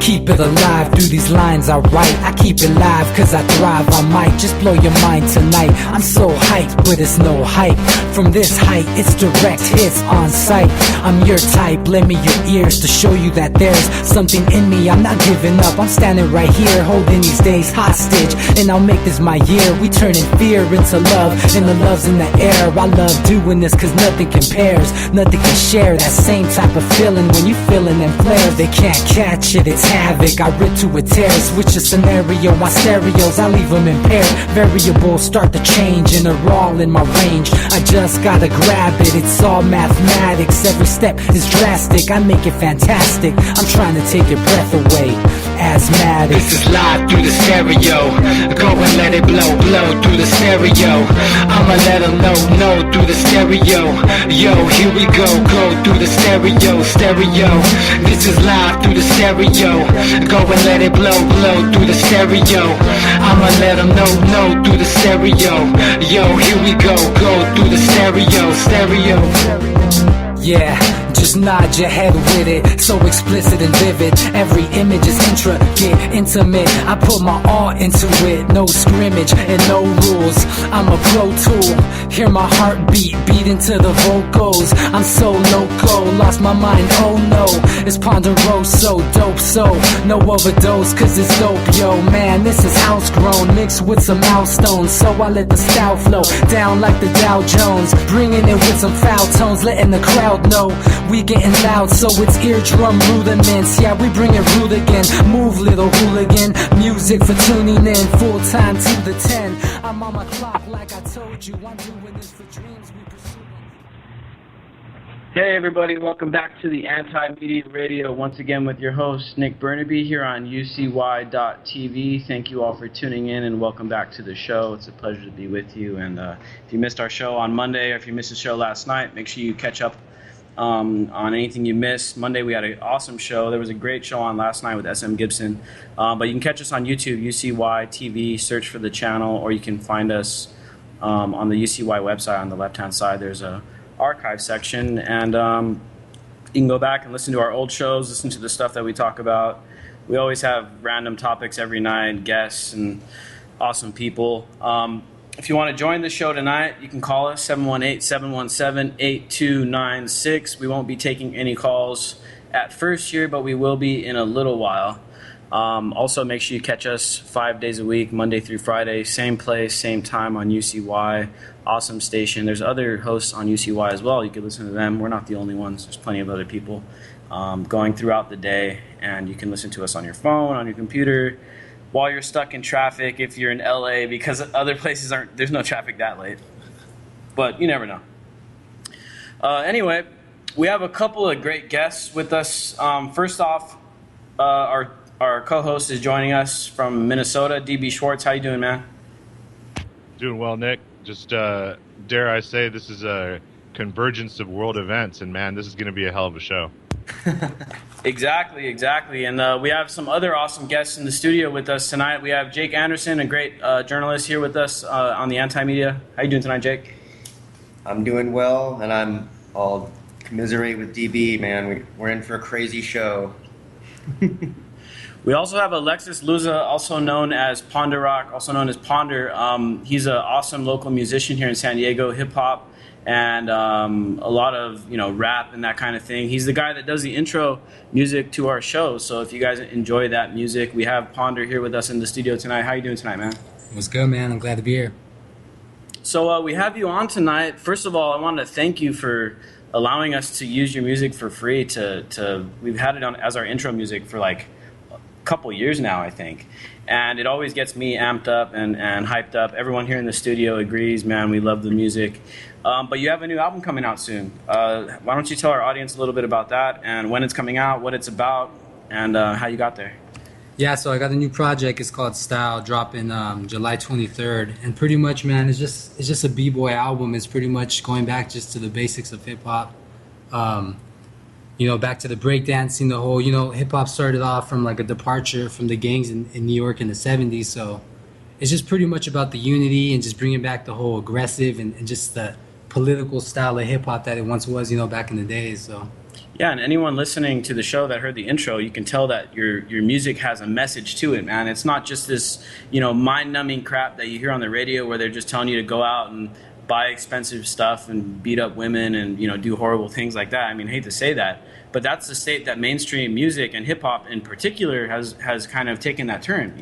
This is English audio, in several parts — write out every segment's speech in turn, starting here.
keep it alive through these lines I write. I keep it live cause I thrive. I might just blow your mind tonight. I'm so hyped, but it's no hype. From this height, it's direct hits on sight. I'm your type, lend me your ears to show you that there's something in me. I'm not giving up, I'm standing right here, holding these days hostage. And I'll make this my year. We turning fear into love, and the love's in the air. I love doing this cause nothing compares. Nothing can share that same type of feeling when you feeling them flares. They can't catch it, it's havoc. I rip to a tear, switch a scenario on stereos, I leave them impaired. Variables start to change and they're all in my range. I just gotta grab it, it's all mathematics. Every step is drastic, I make it fantastic. I'm trying to take your breath away. Asthmatic. This is live through the stereo. Go and let it blow, blow through the stereo. I'ma let them know through the stereo. Yo, here we go through the stereo, stereo. This is live through the stereo. Go and let it blow, blow through the stereo. I'ma let them know through the stereo. Yo, here we go through the stereo, stereo. Yeah, just nod your head with it. So explicit and vivid. Every image is intricate, intimate. I put my all into it. No scrimmage and no rules. I'm a pro tool. Hear my heartbeat beat into the vocals. I'm so loco, lost my mind, oh no. It's ponderoso, dope, so no overdose cause it's dope, yo. Man, this is house grown, mixed with some milestones. So I let the style flow down like the Dow Jones. Bringing it with some foul tones, letting the crowd know we getting loud, so it's eardrum rudiments. Yeah, we bring it rude again. Move, little hooligan. Music for tuning in. Full time to the 10. I'm on my clock like I told you. I'm doing this for dreams we pursue. Hey everybody, welcome back to the Anti-Media Radio. Once again with your host, Nick Bernabe, here on UCY.TV. Thank you all for tuning in and welcome back to the show. It's a pleasure to be with you. And if you missed our show on Monday or if you missed the show last night, make sure you catch up on anything you missed. Monday we had an awesome show. There was a great show on last night with SM Gibson. But you can catch us on YouTube, UCY TV, search for the channel, or you can find us on the UCY website on the left-hand side. There's a archive section, and you can go back and listen to our old shows, listen to the stuff that we talk about. We always have random topics every night, guests, and awesome people. If you want to join the show tonight, you can call us, 718-717-8296. We won't be taking any calls at first here, but we will be in a little while. Also, make sure you catch us 5 days a week, Monday through Friday, same place, same time on UCY. Awesome station. There's other hosts on UCY as well. You can listen to them. We're not the only ones. There's plenty of other people going throughout the day, and you can listen to us on your phone, on your computer, while you're stuck in traffic if you're in LA, because other places there's no traffic that late. But you never know. Anyway, we have a couple of great guests with us. First off, our co-host is joining us from Minnesota, DB Schwartz. How you doing, man? Doing well, Nick. Just dare I say this is a convergence of world events, and man, this is going to be a hell of a show. Exactly. And we have some other awesome guests in the studio with us tonight. We have Jake Anderson, a great journalist, here with us on the Anti-Media. How you doing tonight, Jake? I'm doing well, and I'll commiserate with DB, man. We're in for a crazy show. We also have Alexis Luza, also known as Ponder Rock, also known as Ponder. He's an awesome local musician here in San Diego, hip-hop, and a lot of rap and that kind of thing. He's the guy that does the intro music to our show. So if you guys enjoy that music, we have Ponder here with us in the studio tonight. How you doing tonight, man? What's good, man? I'm glad to be here. So we have you on tonight. First of all, I wanted to thank you for allowing us to use your music for free. We've had it on as our intro music for like a couple years now, I think. And it always gets me amped up and hyped up. Everyone here in the studio agrees, man, we love the music. But you have a new album coming out soon. Why don't you tell our audience a little bit about that and when it's coming out, what it's about, and how you got there? Yeah, so I got a new project. It's called Style, dropping July 23rd. And pretty much, man, it's just a b-boy album. It's pretty much going back just to the basics of hip-hop. Back to the breakdancing, the whole, hip-hop started off from like a departure from the gangs in New York in the 70s. So it's just pretty much about the unity and just bringing back the whole aggressive and just the political style of hip hop that it once was, back in the days. So. Yeah, and anyone listening to the show that heard the intro, you can tell that your music has a message to it, man. It's not just this, mind-numbing crap that you hear on the radio where they're just telling you to go out and buy expensive stuff and beat up women and, do horrible things like that. I mean, I hate to say that, but that's the state that mainstream music and hip-hop in particular has kind of taken that turn,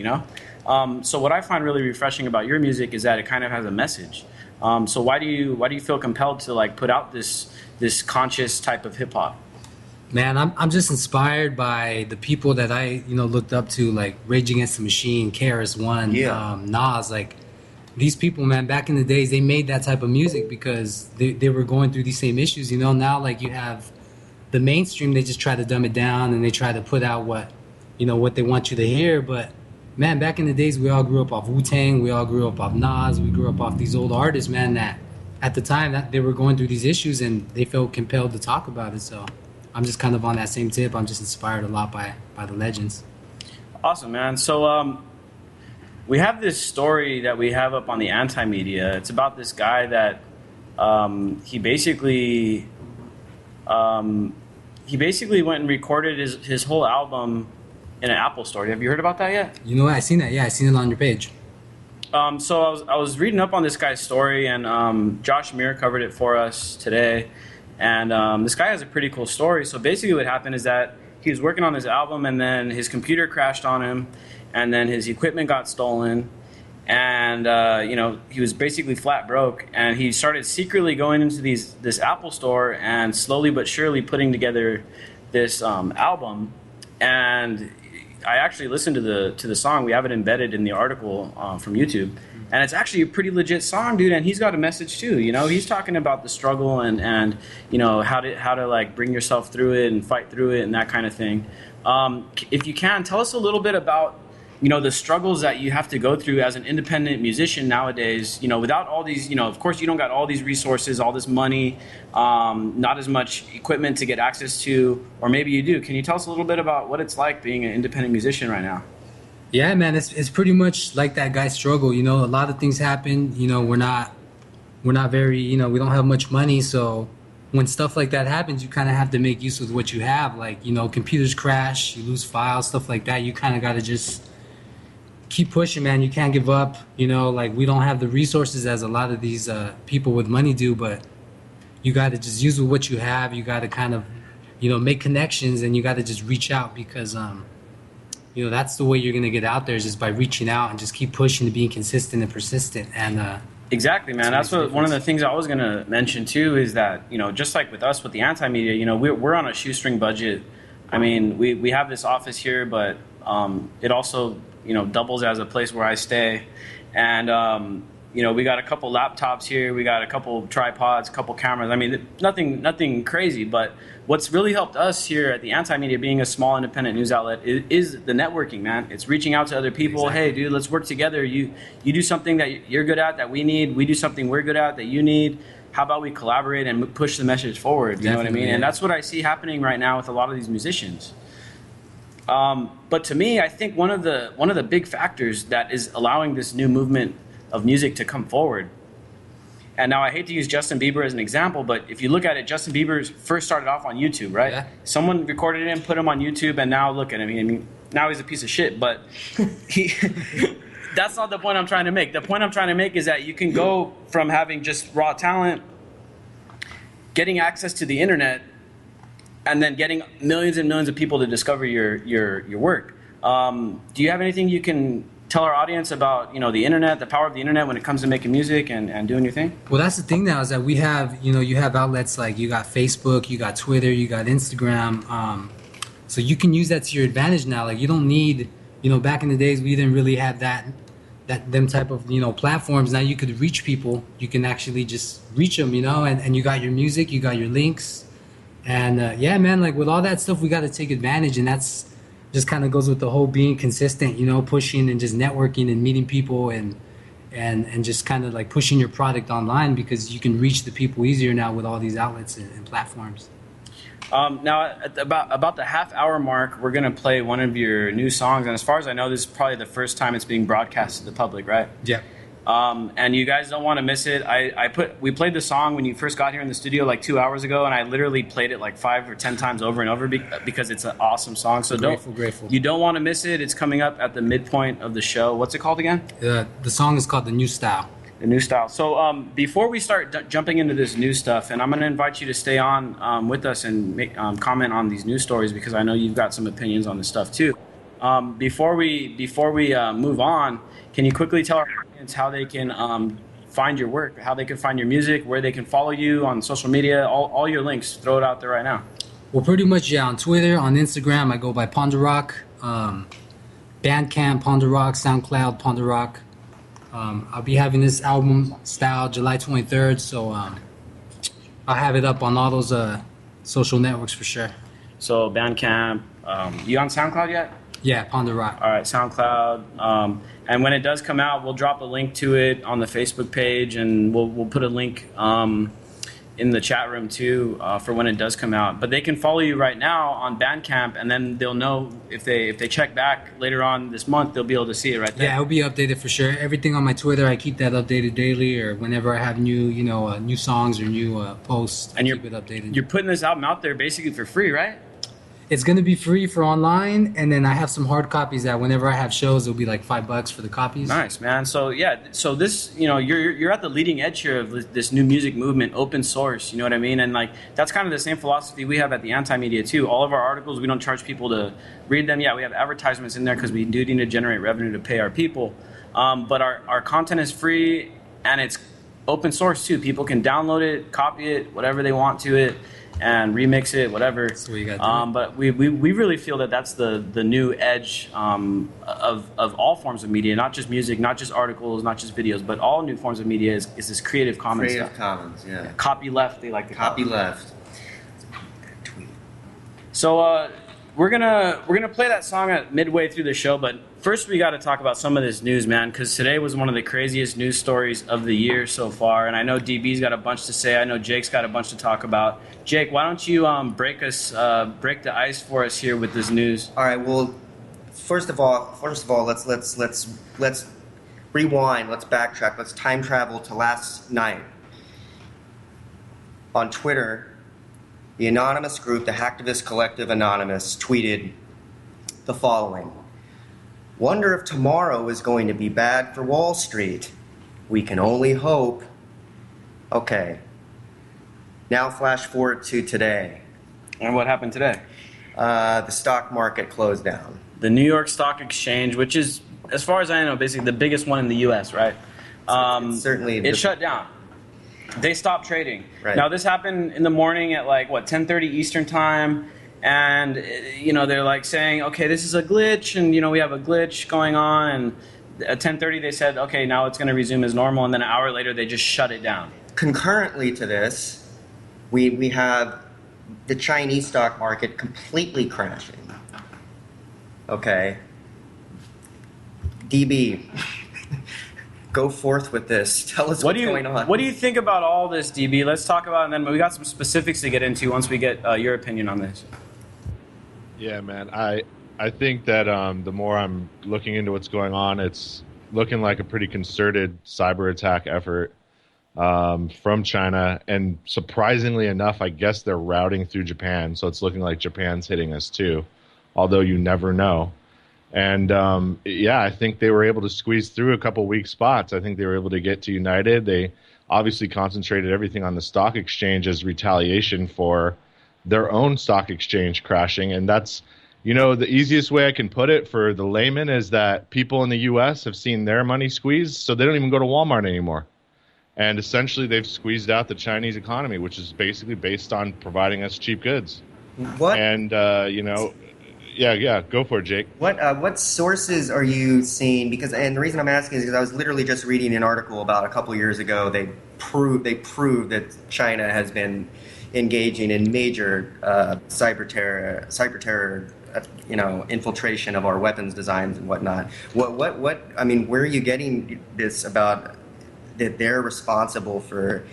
So what I find really refreshing about your music is that it kind of has a message. So why do you feel compelled to, like, put out this conscious type of hip-hop? Man, I'm just inspired by the people that I looked up to, like Rage Against the Machine, KRS-One, Nas. Like these people, man, back in the days, they made that type of music because they were going through these same issues. Now like you have the mainstream, they just try to dumb it down and they try to put out what they want you to hear. But man, back in the days, we all grew up off Wu-Tang, we all grew up off Nas, we grew up off these old artists, man. That at the time that they were going through these issues and they felt compelled to talk about it. So. I'm just kind of on that same tip. I'm just inspired a lot by the legends. Awesome, man. So we have this story that we have up on the Anti-Media. It's about this guy that he basically went and recorded his whole album in an Apple store. Have you heard about that yet? You know what? I seen that. Yeah, I seen it on your page. So I was reading up on this guy's story, and Josh Muir covered it for us today. And this guy has a pretty cool story. So basically what happened is that he was working on this album and then his computer crashed on him and then his equipment got stolen and, he was basically flat broke and he started secretly going into this Apple store and slowly but surely putting together this album. And I actually listened to the song. We have it embedded in the article from YouTube. And it's actually a pretty legit song, dude. And he's got a message too. He's talking about the struggle and how to like bring yourself through it and fight through it and that kind of thing. If you can, tell us a little bit about the struggles that you have to go through as an independent musician nowadays. Without all these, of course, you don't got all these resources, all this money, not as much equipment to get access to, or maybe you do. Can you tell us a little bit about what it's like being an independent musician right now? Yeah, man, it's pretty much like that guy's struggle. A lot of things happen. We're not very, we don't have much money. So when stuff like that happens, you kind of have to make use of what you have. Like, computers crash, you lose files, stuff like that. You kind of got to just keep pushing, man. You can't give up. Like we don't have the resources as a lot of these people with money do, but you got to just use what you have. You got to kind of, make connections and you got to just reach out because, that's the way you're going to get out there is just by reaching out and just keep pushing and being consistent and persistent. And exactly, man. That's one of the things I was going to mention too is that, just like with us, with the Anti-Media, we're on a shoestring budget. I mean, we have this office here, but it also, doubles as a place where I stay. And, we got a couple laptops here. We got a couple tripods, a couple cameras. I mean, nothing crazy, but what's really helped us here at the Anti-Media, being a small independent news outlet, is the networking, man. It's reaching out to other people. Exactly. Hey, dude, let's work together. You do something that you're good at that we need. We do something we're good at that you need. How about we collaborate and push the message forward? You know what I mean? Yeah. And that's what I see happening right now with a lot of these musicians. But to me, I think one of the big factors that is allowing this new movement of music to come forward. And now I hate to use Justin Bieber as an example, but if you look at it, Justin Bieber first started off on YouTube, right? Yeah. Someone recorded him, put him on YouTube, and now look at him. I mean, now he's a piece of shit, but that's not the point I'm trying to make. The point I'm trying to make is that you can go from having just raw talent, getting access to the internet, and then getting millions and millions of people to discover your work. Do you have anything you can tell our audience about, the internet, the power of the internet when it comes to making music and doing your thing? Well, that's the thing now is that we have, you have outlets like you got Facebook, you got Twitter, you got Instagram. So you can use that to your advantage now. Like you don't need, back in the days we didn't really have them type of, platforms. Now you could reach people. You can actually just reach them, and you got your music, you got your links. And yeah, man, like with all that stuff, we got to take advantage. And that's just kind of goes with the whole being consistent, pushing and just networking and meeting people and just kind of like pushing your product online because you can reach the people easier now with all these outlets and platforms. Now, at about the half-hour mark, we're going to play one of your new songs. And as far as I know, this is probably the first time it's being broadcast to the public, right? Yeah. And you guys don't want to miss it. We played the song when you first got here in the studio like 2 hours ago, and I literally played it like 5 or 10 times over and over because it's an awesome song. So Grateful. You don't want to miss it. It's coming up at the midpoint of the show. What's it called again? The song is called The New Style. The New Style. So before we start jumping into this new stuff, and I'm going to invite you to stay on with us and make, comment on these news stories because I know you've got some opinions on this stuff too. Before we move on, can you quickly tell our audience how they can find your work, how they can find your music, where they can follow you on social media, all your links? Throw it out there right now. Well, pretty much, yeah. On Twitter, on Instagram, I go by Ponderock. Bandcamp, Ponderock. SoundCloud, Ponderock. I'll be having this album style July 23rd, so I'll have it up on all those social networks for sure. So Bandcamp, you on SoundCloud yet? Yeah, Ponderock. All right, SoundCloud. And when it does come out, we'll drop a link to it on the Facebook page, and we'll put a link in the chat room too for when it does come out. But they can follow you right now on Bandcamp, and then they'll know if they check back later on this month, they'll be able to see it right there. Yeah, it'll be updated for sure. Everything on my Twitter, I keep that updated daily, or whenever I have new songs or new posts, and keep it updated. You're putting this album out there basically for free, right? It's going to be free for online, and then I have some hard copies that whenever I have shows, it'll be like $5 for the copies. Nice, man. So yeah, so this, you're at the leading edge here of this new music movement, open source. You know what I mean? And like that's kind of the same philosophy we have at the Anti-Media too. All of our articles, we don't charge people to read them. Yeah, we have advertisements in there because we do need to generate revenue to pay our people. But our content is free and it's open source too. People can download it, copy it, whatever they want to it, and remix it, whatever. That's what you got. But we really feel that that's the new edge of all forms of media, not just music, not just articles, not just videos, but all new forms of media is this Creative Commons Creative stuff. Commons, yeah. Copy left, they like to call it. Copy left. So we're gonna play that song at midway through the show, but first we got to talk about some of this news, man, because today was one of the craziest news stories of the year so far, and I know DB's got a bunch to say. I know Jake's got a bunch to talk about. Jake, why don't you break the ice for us here with this news? All right. Well, first of all, let's rewind. Let's backtrack. Let's time travel to last night. On Twitter, the anonymous group, the Hacktivist Collective Anonymous, tweeted the following: "Wonder if tomorrow is going to be bad for Wall Street. We can only hope." Okay. Now flash forward to today. And what happened today? The stock market closed down. The New York Stock Exchange, which is, as far as I know, basically the biggest one in the U.S., right? It's certainly it shut down. They stopped trading. Right. Now, this happened in the morning at 10:30 Eastern time. And, they're like saying, okay, this is a glitch. And, we have a glitch going on. And at 10:30, they said, okay, now it's going to resume as normal. And then an hour later, they just shut it down. Concurrently to this, we have the Chinese stock market completely crashing. Okay. DB, go forth with this. Tell us what's going on. What do you think about all this, DB? Let's talk about it, and then we got some specifics to get into once we get your opinion on this. Yeah, man. I think that the more I'm looking into what's going on, it's looking like a pretty concerted cyber attack effort from China. And surprisingly enough, I guess they're routing through Japan. So it's looking like Japan's hitting us too, although you never know. And I think they were able to squeeze through a couple weak spots. I think they were able to get to United. They obviously concentrated everything on the stock exchange as retaliation for their own stock exchange crashing. And that's, the easiest way I can put it for the layman is that people in the U.S. have seen their money squeezed, so they don't even go to Walmart anymore. And essentially, they've squeezed out the Chinese economy, which is basically based on providing us cheap goods. What? And, yeah, go for it, Jake. What sources are you seeing? And the reason I'm asking is because I was literally just reading an article about a couple years ago. They proved that China has been engaging in major cyber terror, infiltration of our weapons designs and whatnot. Where are you getting this about that they're responsible for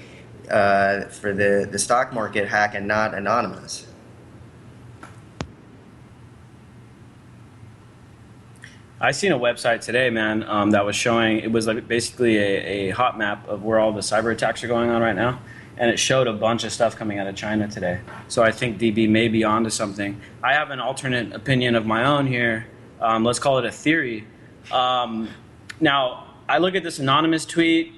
the stock market hack and not anonymous? I seen a website today, man, that was showing, it was like basically a hot map of where all the cyber attacks are going on right now, and it showed a bunch of stuff coming out of China today. So I think DB may be onto something. I have an alternate opinion of my own here. Let's call it a theory. Now, I look at this anonymous tweet,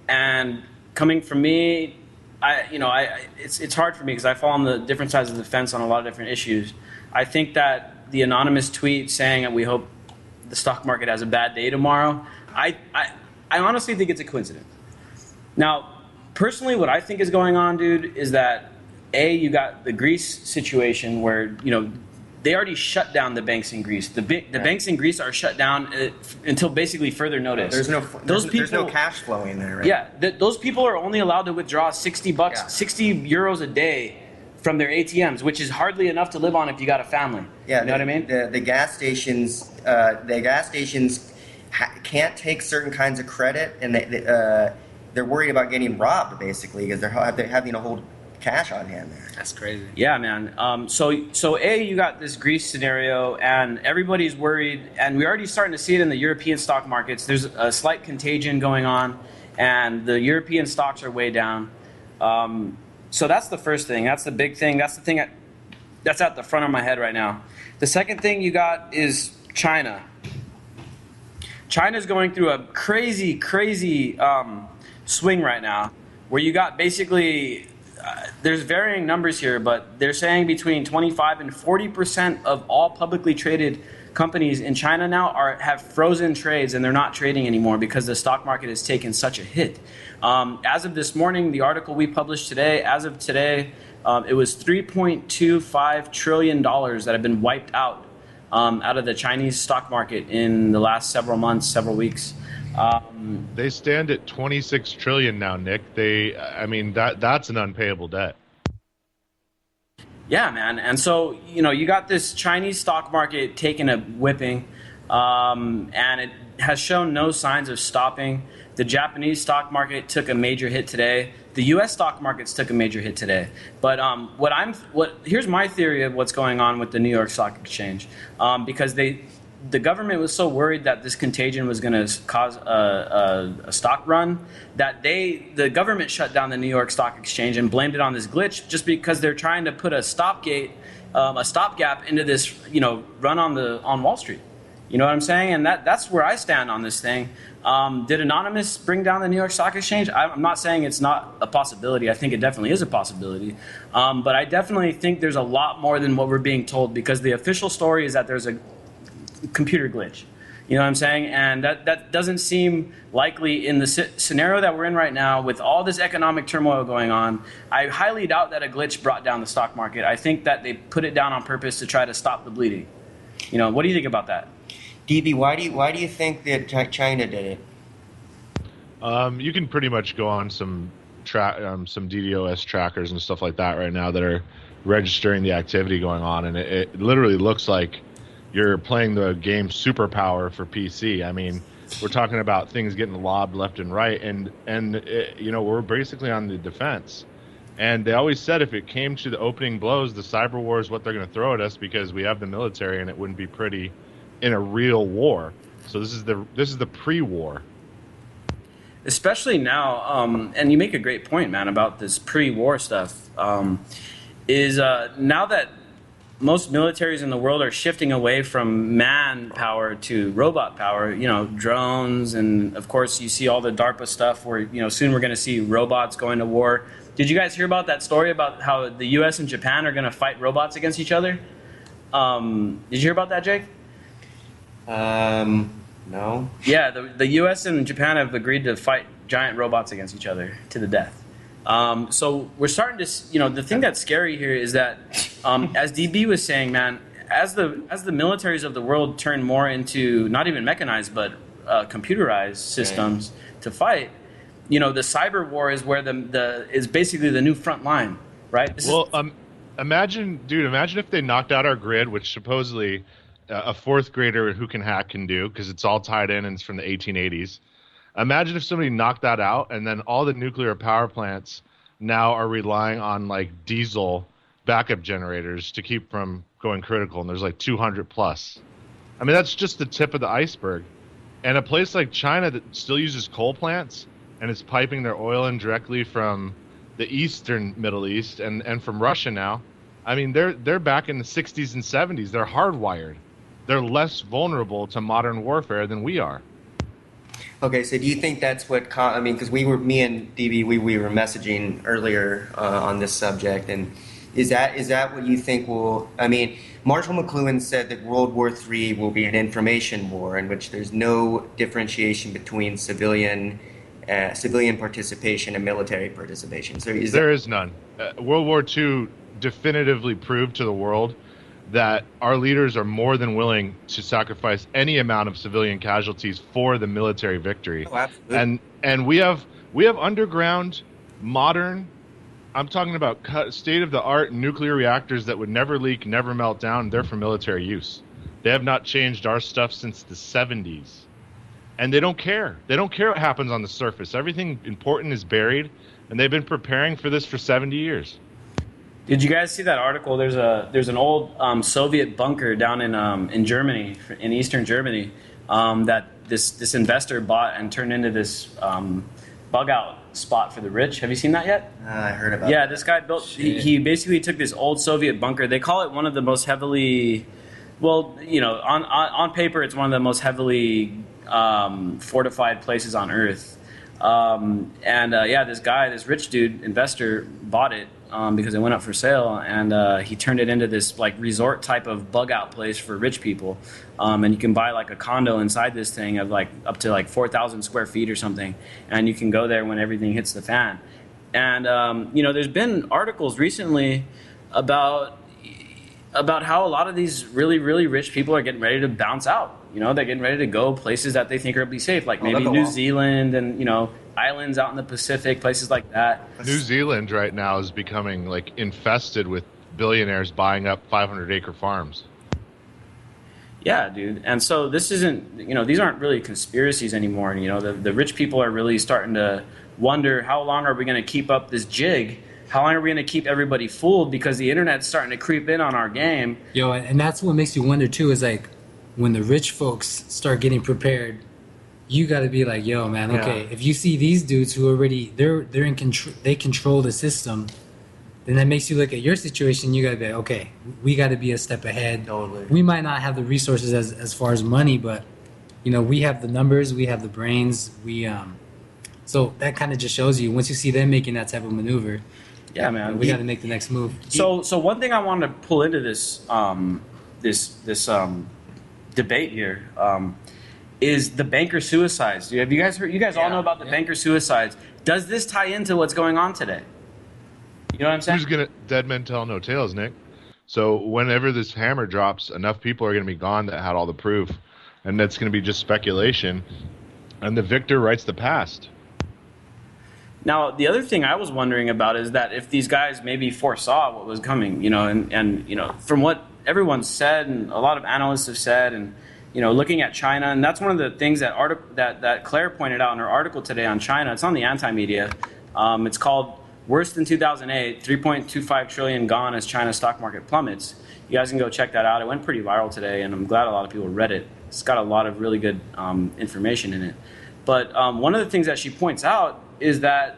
and coming from me, it's hard for me because I fall on the different sides of the fence on a lot of different issues. I think that the anonymous tweet saying that we hope the stock market has a bad day tomorrow, I honestly think it's a coincidence. Now, personally, what I think is going on, dude, is that you got the Greece situation where, they already shut down the banks in Greece. The banks in Greece are shut down until basically further notice. There's no cash flowing there, right? Yeah, those people are only allowed to withdraw $60, 60 euros a day from their ATMs, which is hardly enough to live on if you got a family. Yeah, you know what I mean? The gas stations, can't take certain kinds of credit, and they're worried about getting robbed basically because they're having to hold cash on hand there. That's crazy. Yeah, man. So you got this Greece scenario, and everybody's worried, and we're already starting to see it in the European stock markets. There's a slight contagion going on, and the European stocks are way down. So that's the first thing. That's the big thing. That's the thing that's at the front of my head right now. The second thing you got is China. China's going through a crazy swing right now, where you got basically, there's varying numbers here, but they're saying between 25 and 40% of all publicly traded companies in China now have frozen trades, and they're not trading anymore because the stock market has taken such a hit. As of this morning, the article we published today, as of today, it was $3.25 trillion that have been wiped out of the Chinese stock market in the last several months, several weeks. They stand at 26 trillion now, Nick. That's an unpayable debt. Yeah, man. And so, you got this Chinese stock market taking a whipping, and it has shown no signs of stopping. The Japanese stock market took a major hit today. The U.S. stock markets took a major hit today. But here's my theory of what's going on with the New York Stock Exchange, because the government was so worried that this contagion was going to cause a stock run that the government shut down the New York Stock Exchange and blamed it on this glitch just because they're trying to put a stopgap into this, run on Wall Street. You know what I'm saying? And that's where I stand on this thing. Did Anonymous bring down the New York Stock Exchange? I'm not saying it's not a possibility. I think it definitely is a possibility. But I definitely think there's a lot more than what we're being told, because the official story is that there's a computer glitch. You know what I'm saying? And that doesn't seem likely in the scenario that we're in right now with all this economic turmoil going on. I highly doubt that a glitch brought down the stock market. I think that they put it down on purpose to try to stop the bleeding. What do you think about that? DB, why do you think that China did it? You can pretty much go on some DDoS trackers and stuff like that right now that are registering the activity going on, and it literally looks like you're playing the game Superpower for PC. I mean, we're talking about things getting lobbed left and right, and we're basically on the defense. And they always said if it came to the opening blows, the cyber war is what they're going to throw at us because we have the military, and it wouldn't be pretty in a real war. So this is the pre-war. Especially now, and you make a great point, man, about this pre-war stuff. Is now that most militaries in the world are shifting away from manpower to robot power, drones, and of course you see all the DARPA stuff where, soon we're going to see robots going to war. Did you guys hear about that story about how the U.S. and Japan are going to fight robots against each other? Did you hear about that, Jake? No. Yeah, the U.S. and Japan have agreed to fight giant robots against each other to the death. So we're starting to, the thing that's scary here is that, as DB was saying, man, as the militaries of the world turn more into not even mechanized but computerized systems to fight, the cyber war is where is basically the new front line, right? Imagine if they knocked out our grid, which supposedly a fourth grader who can hack can do, because it's all tied in and it's from the 1880s. Imagine if somebody knocked that out, and then all the nuclear power plants now are relying on diesel backup generators to keep from going critical, and there's 200 plus. I mean, that's just the tip of the iceberg. And a place like China that still uses coal plants and is piping their oil in directly from the eastern Middle East and from Russia now. I mean, they're back in the 60s and 70s. They're hardwired. They're less vulnerable to modern warfare than we are. Okay, so do you think that's what? I mean, because me and DB, we were messaging earlier on this subject, and is that what you think will? I mean, Marshall McLuhan said that World War III will be an information war in which there's no differentiation between civilian participation and military participation. So there is none. World War II definitively proved to the world that our leaders are more than willing to sacrifice any amount of civilian casualties for the military victory. Oh, absolutely. And we have underground, modern, I'm talking about state-of-the-art nuclear reactors that would never leak, never melt down. They're for military use. They have not changed our stuff since the 70s. And they don't care. They don't care what happens on the surface. Everything important is buried, and they've been preparing for this for 70 years. Did you guys see that article? There's an old Soviet bunker down in Germany, in eastern Germany, that this investor bought and turned into this bug out spot for the rich. Have you seen that yet? I heard about. Yeah, this guy built. He basically took this old Soviet bunker. They call it one of the most heavily, well, you know, on paper, it's one of the most heavily fortified places on Earth. This rich dude investor bought it. Because it went up for sale, and he turned it into this like resort type of bug out place for rich people, and you can buy like a condo inside this thing of like up to like 4,000 square feet or something, and you can go there when everything hits the fan. And there's been articles recently about how a lot of these really, really rich people are getting ready to bounce out. You know, they're getting ready to go places that they think are be safe, like maybe New Zealand and islands out in the Pacific, places like that. New Zealand right now is becoming like infested with billionaires buying up 500-acre farms. Yeah, dude. And so this isn't, these aren't really conspiracies anymore. And, the rich people are really starting to wonder, how long are we going to keep up this jig? How long are we going to keep everybody fooled? Because the internet's starting to creep in on our game. Yo, and that's what makes you wonder too, is like when the rich folks start getting prepared, you got to be like, yo, man, okay, if you see these dudes who already, they're in control, they control the system, then that makes you look at your situation. You got to be like, okay, we got to be a step ahead. Totally. We might not have the resources as far as money, but we have the numbers, we have the brains, so that kind of just shows you, once you see them making that type of maneuver, yeah, man, we got to make the next move. So one thing I wanted to pull into this debate here is the banker suicides. Have you guys heard? You guys all know about the banker suicides. Does this tie into what's going on today? You know what I'm saying? Who's gonna dead men tell no tales, Nick? So whenever this hammer drops, enough people are gonna be gone that had all the proof, and that's gonna be just speculation, and the victor writes the past. Now, the other thing I was wondering about is that if these guys maybe foresaw what was coming, and from what everyone said and a lot of analysts have said, and looking at China, and that's one of the things that Claire pointed out in her article today on China. It's on the Anti-Media. It's called "Worse Than 2008: 3.25 trillion gone as China's stock market plummets." You guys can go check that out. It went pretty viral today, and I'm glad a lot of people read it. It's got a lot of really good information in it. But one of the things that she points out is that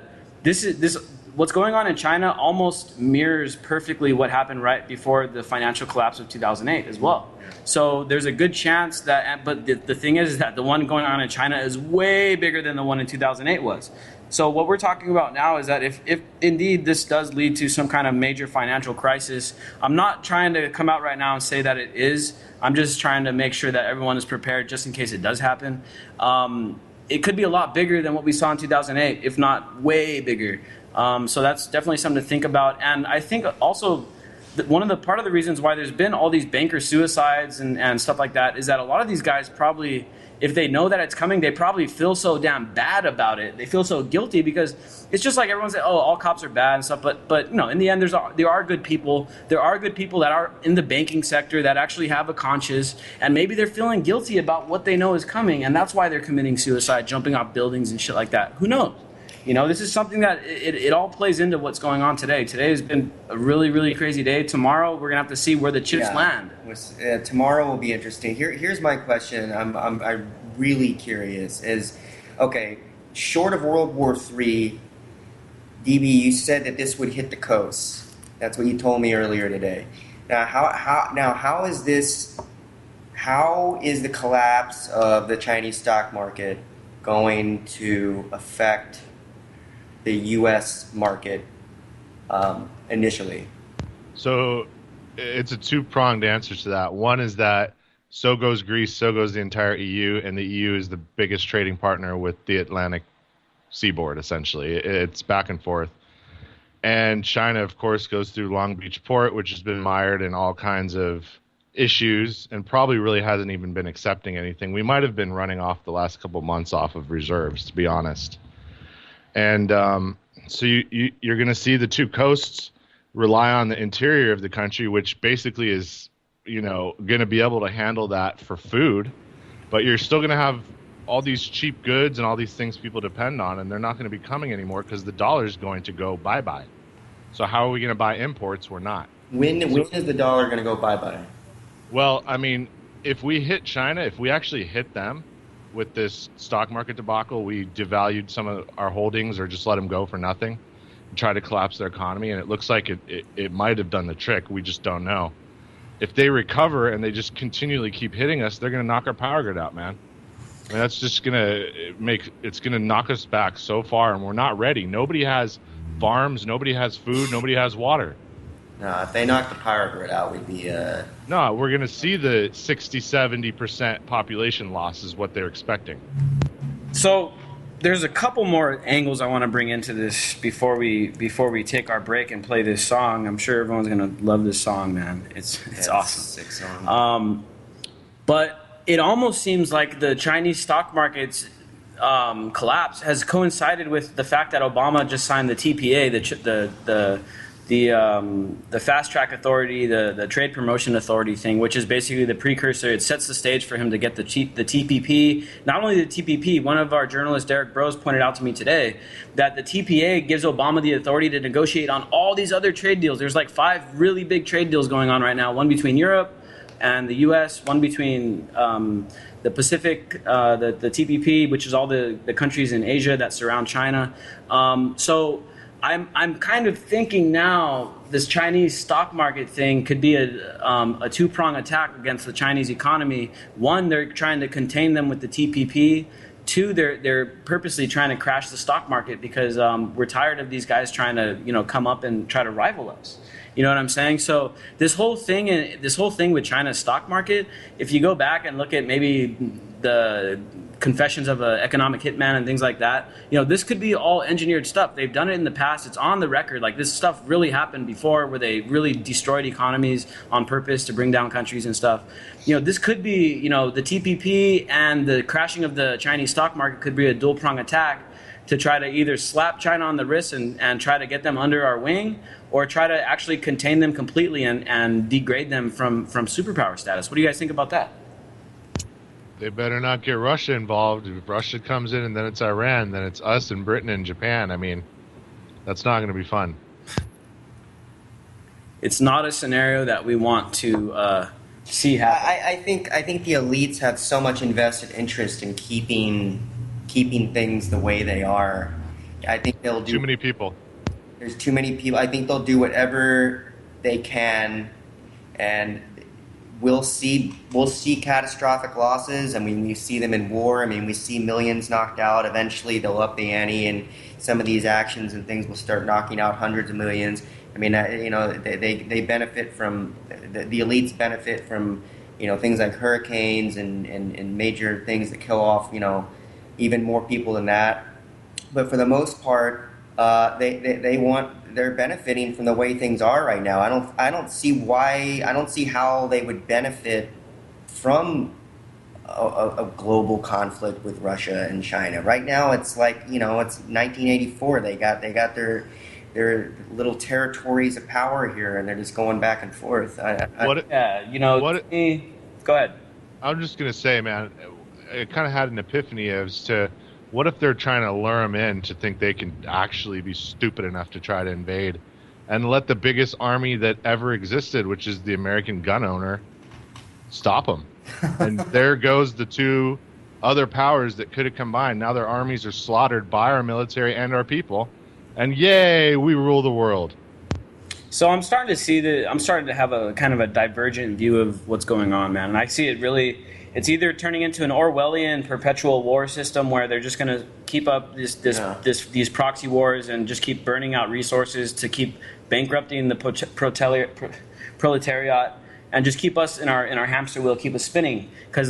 what's going on in China almost mirrors perfectly what happened right before the financial collapse of 2008 as well. So there's a good chance that, but the thing is that the one going on in China is way bigger than the one in 2008 was. So what we're talking about now is that if indeed this does lead to some kind of major financial crisis, I'm not trying to come out right now and say that it is. I'm just trying to make sure that everyone is prepared just in case it does happen. It could be a lot bigger than what we saw in 2008, if not way bigger. So that's definitely something to think about. And I think also part of the reasons why there's been all these banker suicides and stuff like that is that a lot of these guys probably, if they know that it's coming, they probably feel so damn bad about it. They feel so guilty because it's just like everyone says, oh, all cops are bad and stuff. But in the end, there are good people. There are good people that are in the banking sector that actually have a conscience, and maybe they're feeling guilty about what they know is coming, and that's why they're committing suicide, jumping off buildings and shit like that. Who knows? This is something that it all plays into what's going on today. Today has been a really, really crazy day. Tomorrow, we're going to have to see where the chips land. Tomorrow will be interesting. Here's my question. I'm really curious is, okay, short of World War III, DB, you said that this would hit the coast. That's what you told me earlier today. Now, how is the collapse of the Chinese stock market going to affect the U.S. market initially? So it's a two-pronged answer to that. One is that so goes Greece, so goes the entire EU, and the EU is the biggest trading partner with the Atlantic seaboard, essentially. It's back and forth. And China, of course, goes through Long Beach Port, which has been mired in all kinds of issues and probably really hasn't even been accepting anything. We might have been running off the last couple months off of reserves, to be honest. And so you're going to see the two coasts rely on the interior of the country, which basically is, going to be able to handle that for food. But you're still going to have all these cheap goods and all these things people depend on, and they're not going to be coming anymore because the dollar is going to go bye-bye. So how are we going to buy imports? We're not. When is the dollar going to go bye-bye? Well, I mean, if we hit China, if we actually hit them with this stock market debacle, we devalued some of our holdings or just let them go for nothing and try to collapse their economy, and it looks like it might have done the trick. We just don't know. If they recover and they just continually keep hitting us, they're going to knock our power grid out, man. I mean, that's just going to knock us back so far, and we're not ready. Nobody has farms, nobody has food, nobody has water. No, if they knock the power grid out, we'd be... No, we're going to see the 60-70% population loss is what they're expecting. So there's a couple more angles I want to bring into this before we take our break and play this song. I'm sure everyone's going to love this song, man. It's awesome. Sick song. But it almost seems like the Chinese stock market's collapse has coincided with the fact that Obama just signed the TPA, the fast track authority, the trade promotion authority thing, which is basically the precursor. It sets the stage for him to get the TPP. Not only the TPP, one of our journalists, Derek Bros, pointed out to me today that the TPA gives Obama the authority to negotiate on all these other trade deals. There's like 5 really big trade deals going on right now, one between Europe and the U.S., one between the Pacific, the TPP, which is all the countries in Asia that surround China. So I'm kind of thinking now this Chinese stock market thing could be a two-prong attack against the Chinese economy. One, they're trying to contain them with the TPP. Two, they're purposely trying to crash the stock market because we're tired of these guys trying to come up and try to rival us. You know what I'm saying? So this whole thing with China's stock market, if you go back and look at maybe the Confessions of an Economic Hitman and things like that, this could be all engineered stuff. They've done it in the past. It's on the record. Like, this stuff really happened before where they really destroyed economies on purpose to bring down countries and stuff. This could be, the TPP and the crashing of the Chinese stock market could be a dual-prong attack to try to either slap China on the wrist and try to get them under our wing, or try to actually contain them completely and degrade them from superpower status. What do you guys think about that? They better not get Russia involved. If Russia comes in and then it's Iran, then it's us and Britain and Japan. I mean, that's not going to be fun. It's not a scenario that we want to see happen. I think the elites have so much invested interest in keeping things the way they are. I think they'll do... Too many people. There's too many people. I think they'll do whatever they can, and we'll see catastrophic losses. I mean, we see them in war. I mean, we see millions knocked out. Eventually, they'll up the ante, and some of these actions and things will start knocking out hundreds of millions. I mean, they benefit from the elites benefit from things like hurricanes and major things that kill off even more people than that. But for the most part, they're benefiting from the way things are right now. I don't see how they would benefit from a global conflict with Russia and China. Right now, it's like it's 1984. They got their little territories of power here, and they're just going back and forth. Go ahead. I'm just gonna say, man, I kind of had an epiphany as to what if they're trying to lure them in to think they can actually be stupid enough to try to invade, and let the biggest army that ever existed, which is the American gun owner, stop them? And there goes the two other powers that could have combined. Now their armies are slaughtered by our military and our people, and yay, we rule the world. So I'm starting to have a kind of a divergent view of what's going on, man. And I see it really, it's either turning into an Orwellian perpetual war system where they're just going to keep up these proxy wars and just keep burning out resources to keep bankrupting the proletariat and just keep us in our hamster wheel, keep us spinning. Because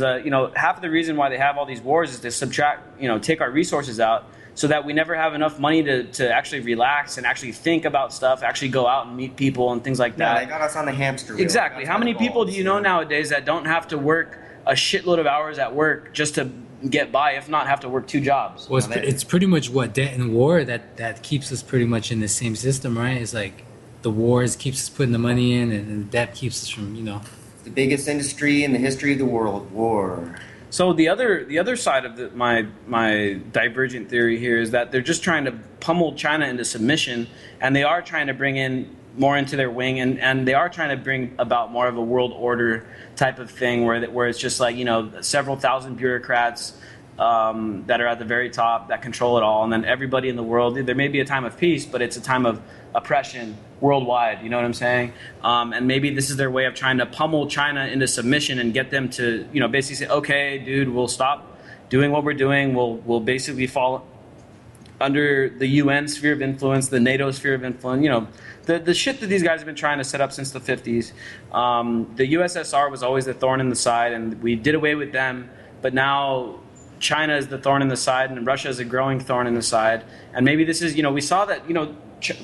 half of the reason why they have all these wars is to take our resources out, so that we never have enough money to actually relax and actually think about stuff, actually go out and meet people and things like that. Yeah, they got us on the hamster wheel. Exactly. How many people do you know nowadays that don't have to work a shitload of hours at work just to get by, if not have to work 2 jobs? Well, it's pretty much what debt and war that keeps us pretty much in the same system, right? It's like the wars keeps us putting the money in, and the debt keeps us from, It's the biggest industry in the history of the world, war. So the other side of my divergent theory here is that they're just trying to pummel China into submission, and they are trying to bring in more into their wing, and they are trying to bring about more of a world order type of thing where it's just like several thousand bureaucrats that are at the very top that control it all, and then everybody in the world. There may be a time of peace, but it's a time of oppression worldwide. You know what I'm saying? And maybe this is their way of trying to pummel China into submission and get them to basically say, okay, dude, we'll stop doing what we're doing. We'll basically fall under the UN sphere of influence, the NATO sphere of influence. The shit that these guys have been trying to set up since the 50s. The USSR was always the thorn in the side, and we did away with them. But now China is the thorn in the side, and Russia is a growing thorn in the side. And maybe this is, we saw that,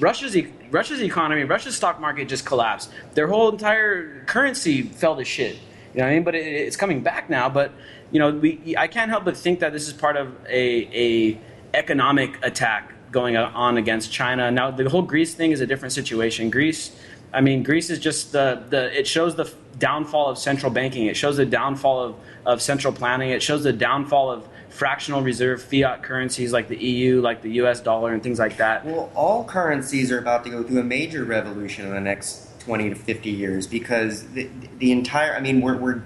Russia's economy, Russia's stock market just collapsed. Their whole entire currency fell to shit. You know what I mean? But it's coming back now. But I can't help but think that this is part of a economic attack going on against China. Now the whole Greece thing is a different situation. Greece is just it shows the downfall of central banking. It shows the downfall of central planning. It shows the downfall of fractional reserve fiat currencies like the EU, like the US dollar and things like that. Well, all currencies are about to go through a major revolution in the next 20 to 50 years because the entire, we're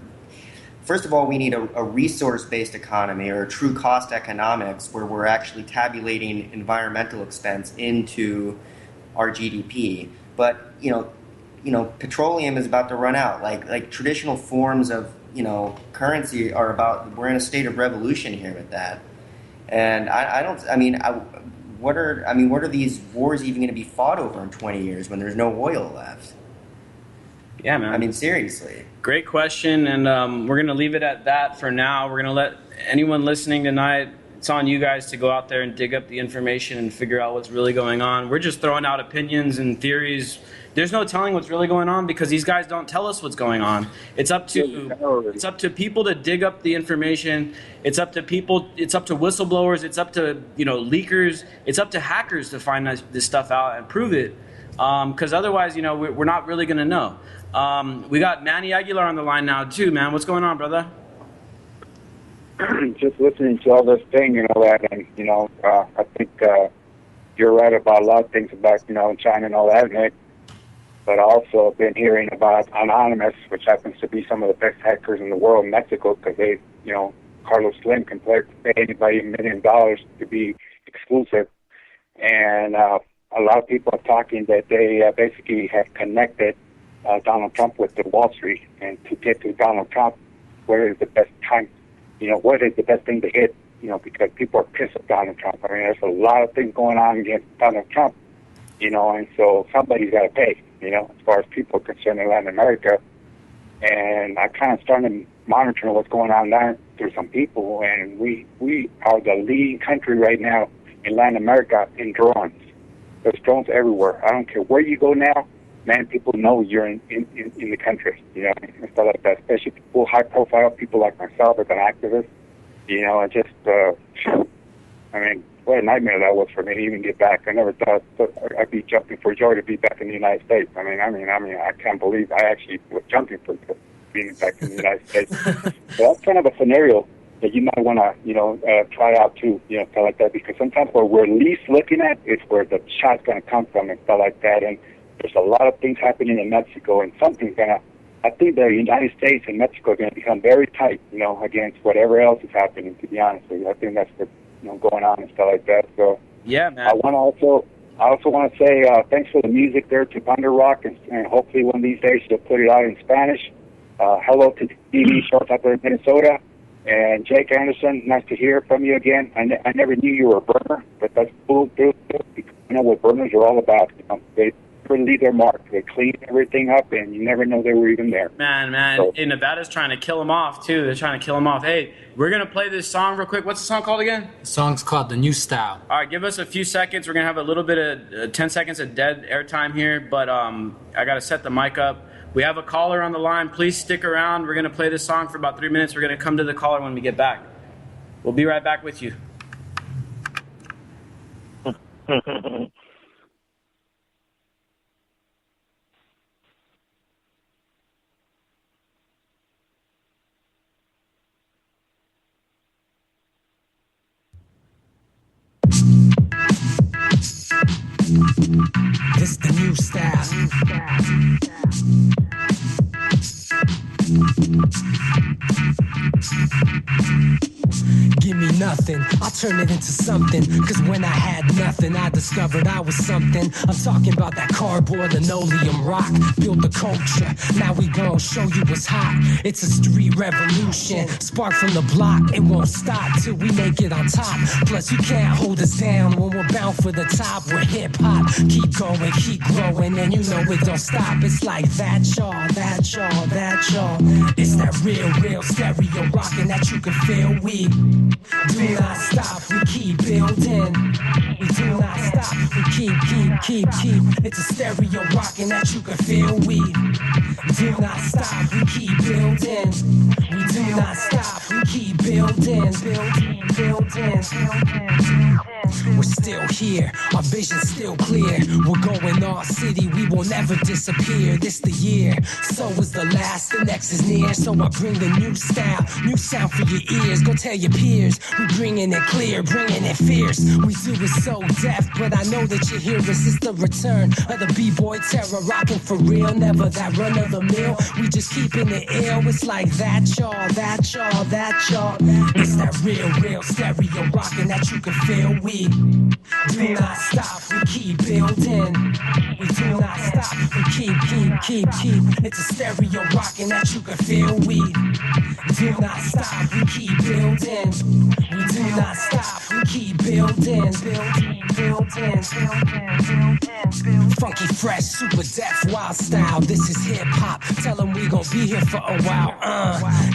first of all, we need a resource-based economy or a true cost economics where we're actually tabulating environmental expense into our GDP. But, petroleum is about to run out. Like traditional forms of currency are we're in a state of revolution here with that. And what are these wars even going to be fought over in 20 years when there's no oil left? Yeah, man. Seriously. Great question, and we're going to leave it at that for now. We're going to let anyone listening tonight, it's on you guys to go out there and dig up the information and figure out what's really going on. We're just throwing out opinions and theories. There's no telling what's really going on because these guys don't tell us what's going on. It's up to people to dig up the information. It's up to people. It's up to whistleblowers. It's up to leakers. It's up to hackers to find this stuff out and prove it. Because otherwise, we're not really going to know. We got Manny Aguilar on the line now too, man. What's going on, brother? Just listening to all this thing and all that, and I think you're right about a lot of things about China and all that, Nick. But I also been hearing about Anonymous, which happens to be some of the best hackers in the world in Mexico, because they, Carlos Slim can pay anybody $1 million to be exclusive, and a lot of people are talking that they basically have connected Donald Trump with the Wall Street, and to get to Donald Trump, where is the best time? What is the best thing to hit? Because people are pissed at Donald Trump. There's a lot of things going on against Donald Trump, and so somebody's got to pay, as far as people are concerned in Latin America. And I kind of started monitoring what's going on there through some people, and we are the leading country right now in Latin America in drones. There's drones everywhere. I don't care where you go now, man, people know you're in the country, and stuff like that, especially people, high-profile people like myself as an activist, and just, what a nightmare that was for me to even get back. I never thought I'd be jumping for joy to be back in the United States. I can't believe I actually was jumping for being back in the United States. So that's kind of a scenario that you might want to, try out too, stuff like that. Because sometimes what we're least looking at is where the shot's going to come from and stuff like that. And there's a lot of things happening in Mexico, and something's going to, I think the United States and Mexico are going to become very tight, against whatever else is happening, to be honest with you. I think that's what's, going on and stuff like that. So yeah, man. I also want to say thanks for the music there to Thunder Rock, and hopefully one of these days you'll put it out in Spanish. Hello to TV Schwartz out there in Minnesota. And Jake Anderson, nice to hear from you again. I never knew you were a burner, but that's cool, too. You know what burners are all about. They leave their mark. They clean everything up, and you never know they were even there. Man. So, in Nevada's trying to kill them off, too. They're trying to kill them off. Hey, we're going to play this song real quick. What's the song called again? The song's called The New Style. All right, give us a few seconds. We're going to have a little bit of 10 seconds of dead airtime here, but I got to set the mic up. We have a caller on the line. Please stick around. We're going to play this song for about 3 minutes. We're going to come to the caller when we get back. We'll be right back with you. This the new style. Give me nothing, I'll turn it into something. Cause when I had nothing, I discovered I was something. I'm talking about that cardboard linoleum rock. Build the culture, now we gon' show you what's hot. It's a street revolution, spark from the block. It won't stop till we make it on top. Plus you can't hold us down when we're bound for the top. We're hip hop, keep going, keep growing, and you know it don't stop. It's like that y'all, that y'all, that y'all. It's that real stereo rockin' that you can feel. We do not stop, we keep building. We do not stop, we keep. It's a stereo rockin' that you can feel. We do not stop, we keep building. We do not stop, we keep building. We're still here, our vision's still clear. We're going all city, we will never disappear. This the year, so is the last, the next is near. So I bring the new style, new sound for your ears. Go tell your peers, we bringing it clear, bringing it fierce. We do it so deaf, but I know that you hear us. It's the return of the B-boy terror, rocking for real. Never that run of the mill, we just keeping it ill. It's like that y'all, that y'all, that y'all. It's that real stereo rocking that you can feel. We do not stop, we keep building. We do not stop, we keep. It's a stereo rocking that you can feel. We do not stop, we keep building. We do not stop, we keep building. Funky, fresh, super deaf, wild style. This is hip hop. Tell them we gon' be here for a while.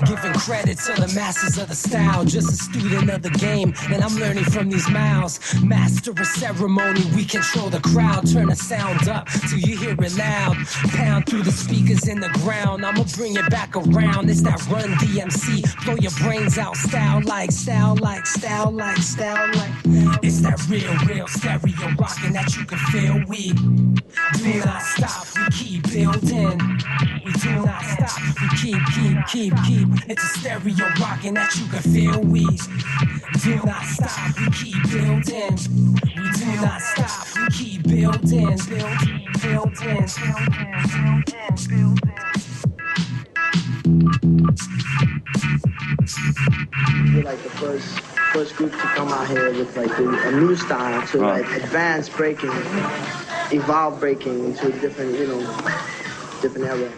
Giving credit to the masters of the style. Just a student of the game, and I'm learning from these mouths. Master of ceremony, we control the crowd. Turn the sound up till you hear it loud. Pound through the speakers in the ground. I'ma bring it back around. It's that Run DMC. Blow your brains out. Style like. It's that real stereo rocking that you can feel. We do not stop, we keep building. We do not stop, we keep. It's a stereo rocking that you can feel. We do not stop, we keep building. We do not stop, we keep building. We're like the first group to come out here with like a new style to like advance breaking, evolve breaking into a different, different era.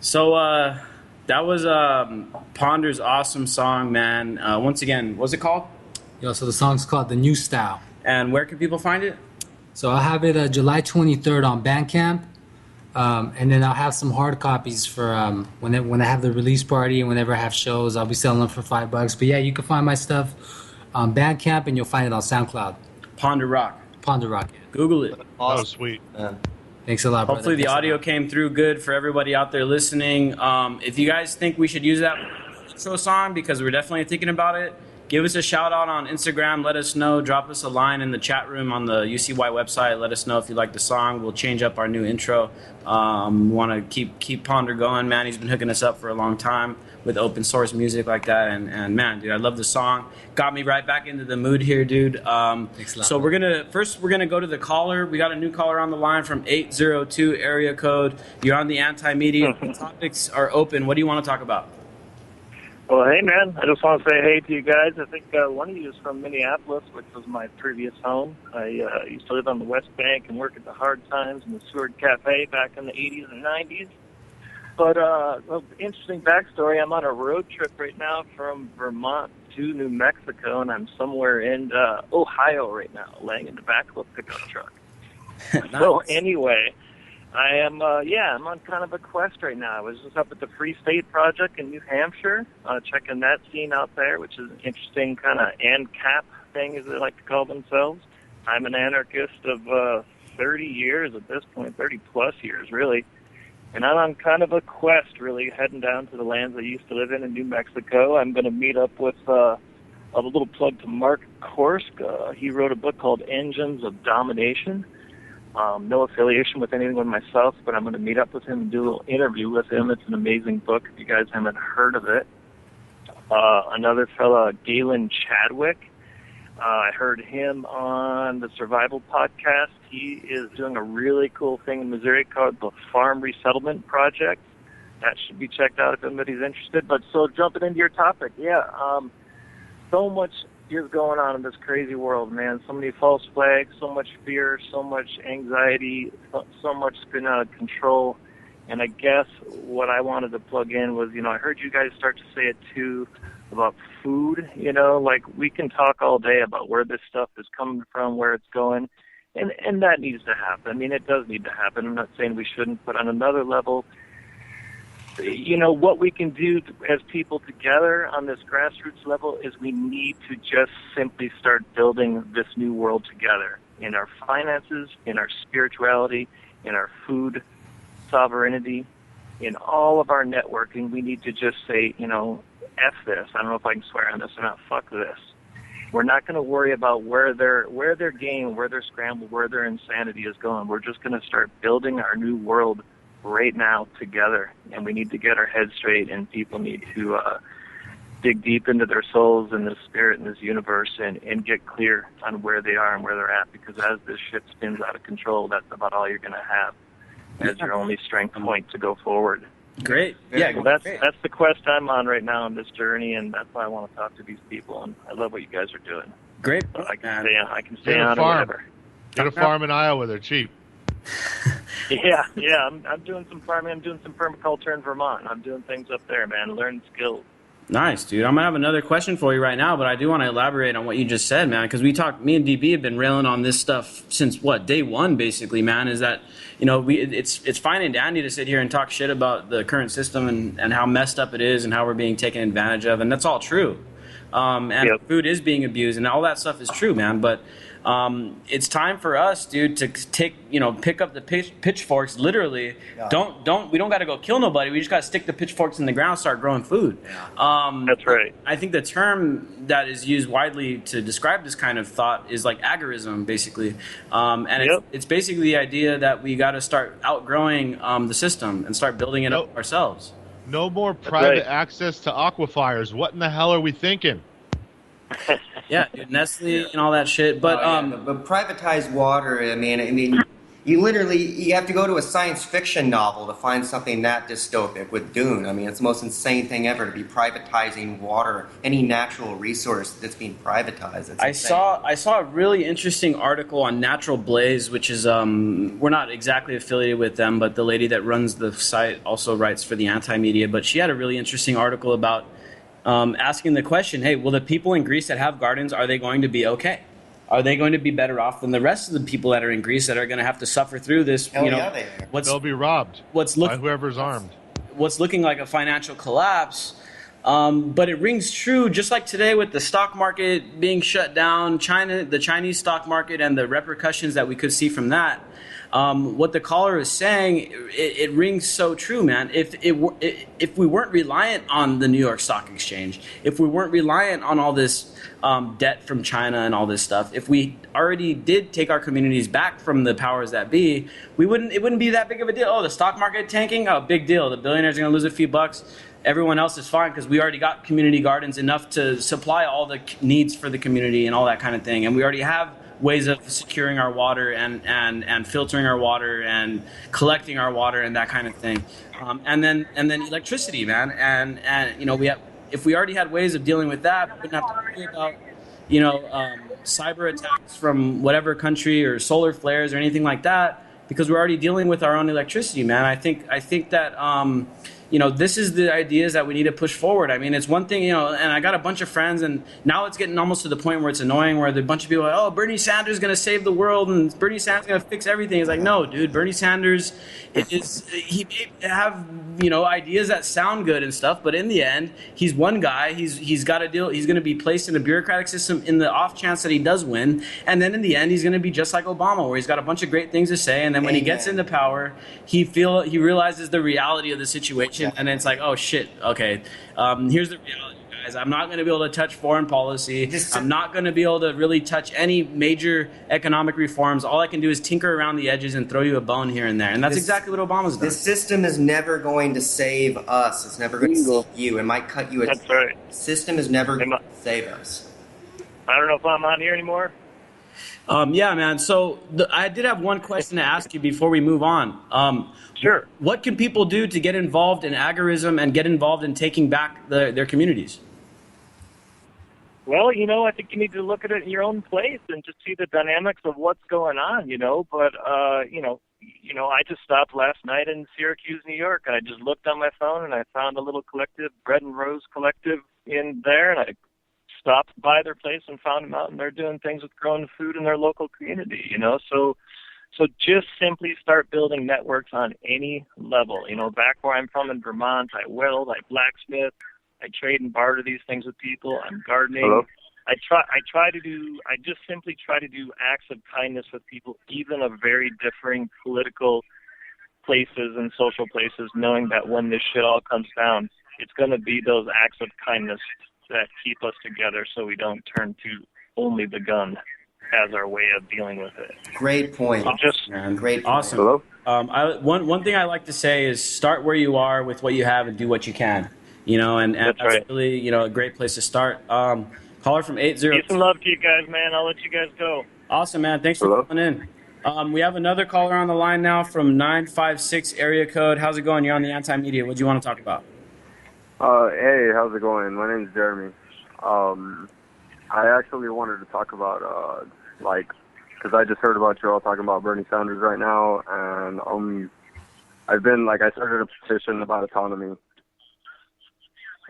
So that was Ponder's awesome song, man. Once again, what's it called? So the song's called The New Style. And where can people find it? So I'll have it July 23rd on Bandcamp. And then I'll have some hard copies for when I have the release party and whenever I have shows. I'll be selling them for $5. But yeah, you can find my stuff on Bandcamp and you'll find it on SoundCloud. Ponder Rock. Yeah. Google it. Awesome. Oh, sweet. Thanks a lot, brother. Hopefully the audio came through good for everybody out there listening. If you guys think we should use that intro song, because we're definitely thinking about it, give us a shout out on Instagram. Let us know. Drop us a line in the chat room on the UCY website. Let us know if you like the song. We'll change up our new intro. Want to keep Ponder going, man. He's been hooking us up for a long time with open source music like that, and man, dude, I love the song. Got me right back into the mood here, dude. So we're gonna go to the caller. We got a new caller on the line from 802 area code. You're on the anti-media. The topics are open. What do you want to talk about? Well, hey, man, I just want to say hey to you guys. I think one of you is from Minneapolis, which was my previous home. I used to live on the West Bank and work at the Hard Times and the Seward Cafe back in the 80s and 90s. But interesting backstory, I'm on a road trip right now from Vermont to New Mexico, and I'm somewhere in Ohio right now, laying in the back of a pickup truck. Nice. So anyway, I am, I'm on kind of a quest right now. I was just up at the Free State Project in New Hampshire, checking that scene out there, which is an interesting kind of ANCAP thing, as they like to call themselves. I'm an anarchist of 30 years at this point, 30-plus years, really. And I'm on kind of a quest, really, heading down to the lands I used to live in New Mexico. I'm going to meet up with a little plug to Mark Korsk. He wrote a book called Engines of Domination. No affiliation with anything with myself, but I'm going to meet up with him and do a little interview with him. It's an amazing book if you guys haven't heard of it. Another fella, Galen Chadwick. I heard him on the Survival Podcast. He is doing a really cool thing in Missouri called the Farm Resettlement Project. That should be checked out if anybody's interested. But so jumping into your topic, so much is going on in this crazy world, man. So many false flags, so much fear, so much anxiety, so much spin out of control. And I guess what I wanted to plug in was, I heard you guys start to say it too, about food, like we can talk all day about where this stuff is coming from, where it's going, and that needs to happen. I mean, it does need to happen. I'm not saying we shouldn't, but on another level, what we can do as people together on this grassroots level is we need to just simply start building this new world together in our finances, in our spirituality, in our food sovereignty, in all of our networking. We need to just say, F this. I don't know if I can swear on this or not. Fuck this. We're not going to worry about where their game, where their scramble, where their insanity is going. We're just going to start building our new world right now together. And we need to get our heads straight, and people need to dig deep into their souls and the spirit in this universe and get clear on where they are and where they're at. Because as this shit spins out of control, that's about all you're going to have as your only strength point to go forward. Great. Yeah, well, that's the quest I'm on right now on this journey, and that's why I want to talk to these people. And I love what you guys are doing. Great. So I can stay on or whatever. Get a farm in Iowa; they're cheap. Yeah. I'm doing some farming. I'm doing some permaculture in Vermont. I'm doing things up there, man. Learning skills. Nice, dude. I'm going to have another question for you right now, but I do want to elaborate on what you just said, man, because me and DB have been railing on this stuff since, day one, basically, man, is that, it's fine and dandy to sit here and talk shit about the current system and how messed up it is and how we're being taken advantage of, and that's all true. Food is being abused, and all that stuff is true, man, but it's time for us, dude, to pick up the pitchforks, literally. Yeah. We don't got to go kill nobody. We just got to stick the pitchforks in the ground, start growing food. Yeah. That's right. I think the term that is used widely to describe this kind of thought is like agorism, basically. It's basically the idea that we got to start outgrowing the system and start building it up ourselves. No more private access to aquifers. What in the hell are we thinking? Yeah, dude, Nestle and all that shit. But but privatized water. I mean, you have to go to a science fiction novel to find something that dystopic with Dune. I mean, it's the most insane thing ever to be privatizing water, any natural resource that's being privatized. I saw a really interesting article on Natural Blaze, which is we're not exactly affiliated with them, but the lady that runs the site also writes for the Anti-Media. But she had a really interesting article about asking the question, hey, will the people in Greece that have gardens, are they going to be okay? Are they going to be better off than the rest of the people that are in Greece that are going to have to suffer through this? They'll be robbed by whoever's armed. What's looking like a financial collapse. But it rings true, just like today with the stock market being shut down, the Chinese stock market and the repercussions that we could see from that. what the caller is saying, it rings so true, man. If we weren't reliant on the New York Stock Exchange, if we weren't reliant on all this debt from China and all this stuff, if we already did take our communities back from the powers that be, it wouldn't be that big of a deal. Oh, the stock market tanking? Oh, big deal. The billionaires are going to lose a few bucks. Everyone else is fine because we already got community gardens enough to supply all the needs for the community and all that kind of thing. And we already have ways of securing our water and filtering our water and collecting our water and that kind of thing. And then electricity, man. And if we already had ways of dealing with that, we wouldn't have to worry about cyber attacks from whatever country or solar flares or anything like that, because we're already dealing with our own electricity, man. I think that this is the ideas that we need to push forward. I mean, it's one thing, and I got a bunch of friends, and now it's getting almost to the point where it's annoying, where a bunch of people are like, oh, Bernie Sanders is going to save the world, and Bernie Sanders is going to fix everything. It's like, no, dude, Bernie Sanders, he may have, ideas that sound good and stuff, but in the end, he's one guy. He's got to deal. He's going to be placed in a bureaucratic system in the off chance that he does win, and then in the end, he's going to be just like Obama, where he's got a bunch of great things to say, and then when he gets into power, he realizes the reality of the situation. And then it's like, oh shit, okay, here's the reality, guys. I'm not going to be able to touch foreign policy. I'm not going to be able to really touch any major economic reforms. All I can do is tinker around the edges and throw you a bone here and there. And that's exactly what Obama's done. The system is never going to save us. It's never going to save you. It might cut you. That's right. The system is never going to save us. I don't know if I'm on here anymore. Yeah, man. So I did have one question to ask you before we move on. Sure. What can people do to get involved in agorism and get involved in taking back their communities? Well, I think you need to look at it in your own place and just see the dynamics of what's going on, But, I just stopped last night in Syracuse, New York, and I just looked on my phone and I found a little collective, Bread and Rose Collective, in there, and I stopped by their place and found them out, and they're doing things with growing food in their local community, So just simply start building networks on any level. Back where I'm from in Vermont, I weld, I blacksmith, I trade and barter these things with people. I'm gardening. Hello? I just simply try to do acts of kindness with people, even of very differing political places and social places, knowing that when this shit all comes down, it's going to be those acts of kindness that keep us together so we don't turn to only the gun as our way of dealing with it. Great point. Great point. Awesome. Hello? One thing I like to say is start where you are with what you have and do what you can. And that's right. Really, a great place to start. Caller from 80. Peace and love to you guys, man. I'll let you guys go. Awesome, man. Thanks for calling in. We have another caller on the line now from 956 area code. How's it going? You're on the Anti-Media. What do you want to talk about? Hey, how's it going? My name's Jeremy. I actually wanted to talk about, because I just heard about you all talking about Bernie Sanders right now, and I started a petition about autonomy,